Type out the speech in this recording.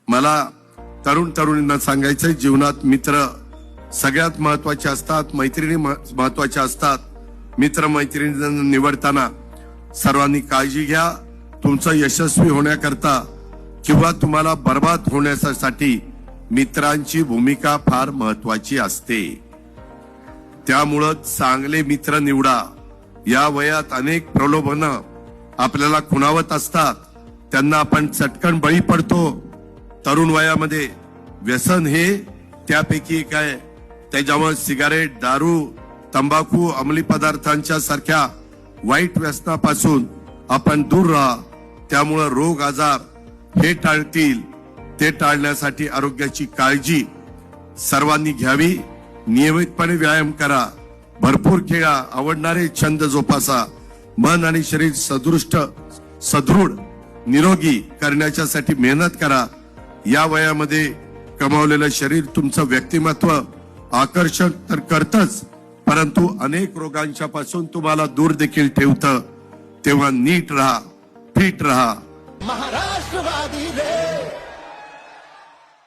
मला तरुण तरुणींना सांगायचंय, जीवनात मित्र सगळ्यात महत्वाचे असतात, मैत्रिणी महत्वाच्या असतात. मित्र मैत्रिणी निवडताना सर्वांनी काळजी घ्या. तुमचं यशस्वी होण्याकरता किंवा तुम्हाला बर्बाद होण्यासाठी मित्रांची भूमिका फार महत्वाची असते. त्यामुळं चांगले मित्र निवडा. या वयात अनेक प्रलोभनं आपल्याला खुणावत असतात, त्यांना आपण चटकन बळी पडतो. तरुण वयामध्ये व्यसन हे त्यापैकी एक आहे. त्याच्यामुळे सिगारेट, दारू, तंबाखू, अंमली पदार्थांच्या सारख्या वाईट व्यसनापासून आपण दूर राहा. त्यामुळे रोग आजार हे टाळतील. ते टाळण्यासाठी आरोग्याची काळजी सर्वांनी घ्यावी. नियमितपणे व्यायाम करा, भरपूर खेळा, आवडणारे छंद जोपासा. मन आणि शरीर सदृढ निरोगी करण्यासाठी मेहनत करा. या वयामध्ये कमावलेलं शरीर तुमचं व्यक्तिमत्व आकर्षण तर करतच, परंतु अनेक रोगांच्या पासून तुम्हाला दूर देखील ठेवतं. तेव्हा नीट राहा, फिट राहा. महाराष्ट्रवादी रे.